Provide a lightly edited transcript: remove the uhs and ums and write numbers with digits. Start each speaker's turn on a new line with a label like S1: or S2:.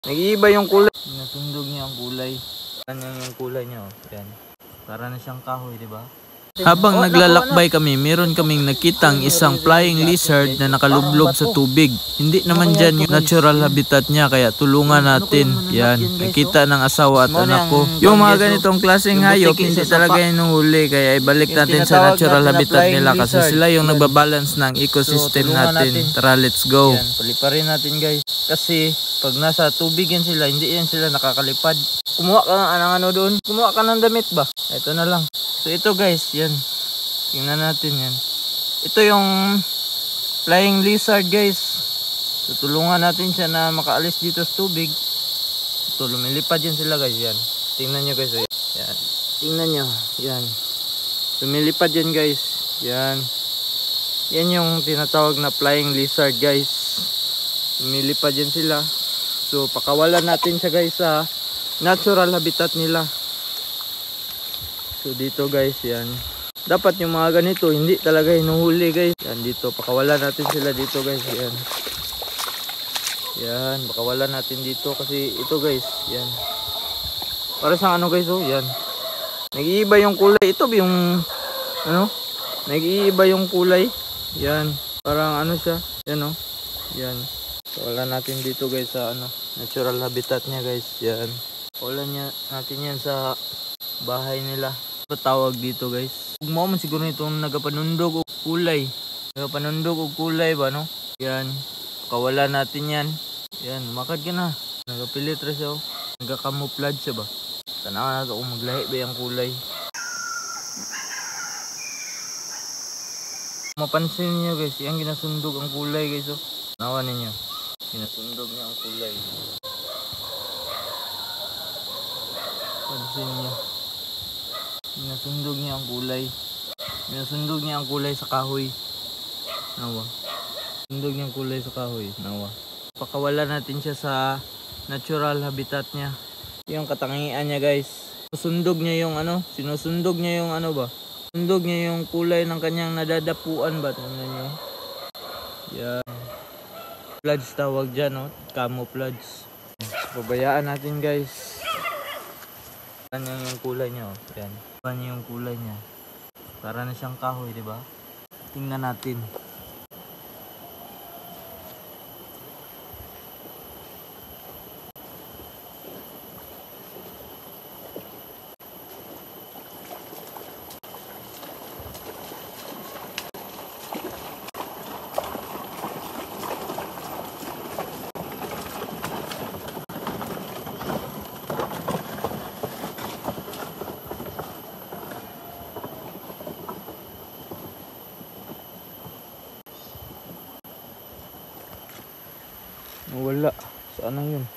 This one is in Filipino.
S1: Nag-iiba yung kulay. Nasundog niya ang kulay. Ano yung kulay niya? Yan. Para na siyang kahoy, di ba?
S2: Habang naglalakbay kami, meron kaming nakitang isang flying lizard na nakalublob sa tubig. Hindi naman dyan yung natural habitat niya, kaya tulungan natin. Yan, nakita ng asawa at anak ko. Yung mga ganitong klaseng hayop, hindi talaga inuhuli, kaya ibalik natin sa natural habitat nila kasi sila yung nagbabalance ng ecosystem natin. Tara, let's go.
S1: Yan, paliparin natin guys. Kasi pag nasa tubig yan sila, hindi yan sila nakakalipad. Kumuha ka ng ano doon. Kumuha ka ng damit ba? Ito na lang. So ito guys, yan. Tingnan natin yan. Ito yung flying lizard guys. So tulungan natin siya na makaalis dito sa tubig. So lumilipad yan sila guys, yan. Tingnan nyo guys, yan. Tingnan nyo, yan. Lumilipad yan guys. Yan. Yan yung tinatawag na flying lizard guys. Lumilipad yan sila. So pakawalan natin siya guys sa natural habitat nila. So dito guys, yan. Dapat yung mga ganito hindi talaga hinuhuli guys. Yan dito, pakawalan natin sila dito guys. Yan. Yan, pakawalan natin dito kasi ito guys, yan. Para sa ano guys, oh, yan. Nag-iiba yung kulay. Ito yung ano? Nag-iiba yung kulay. Yan. Parang ano siya? Yan oh. Yan. Pakawalan natin dito guys sa ano, natural habitat niya guys. Yan. Pakawalan natin yan sa bahay nila. Tawag dito guys. Mo man siguro itong nagapanundog o kulay. Nagapanundog o kulay ba no? Yan. Kawala natin yan. Yan, makad ka na. Nagapilit rin siya oh. Nagakamuflage siya ba? Tanawan natin kung maglahi ba yung kulay. Mapansin niyo guys, yan ginasundog ang kulay guys oh. Nawa ninyo. Ginasundog niya ang kulay. Pansin niyo. Minasundog niya ang kulay. Minasundog niya ang kulay sa kahoy. Nawa. Sundog niya ang kulay sa kahoy. Nawa. Pakawalan natin siya sa natural habitat niya. Yung katangian niya guys. Sinusundog niya yung ano. Sinusundog niya yung ano ba. Sundog niya yung kulay ng kanyang nadadapuan ba. Tingnan niyo. Yan. Camouflage tawag dyan oh. Camouflage. Pabayaan natin guys. Yan yung kulay niya oh. Yan. Yan yung kulay niya. Para na siyang kahoy, di ba? Tingnan natin. Wala. Saan na yun?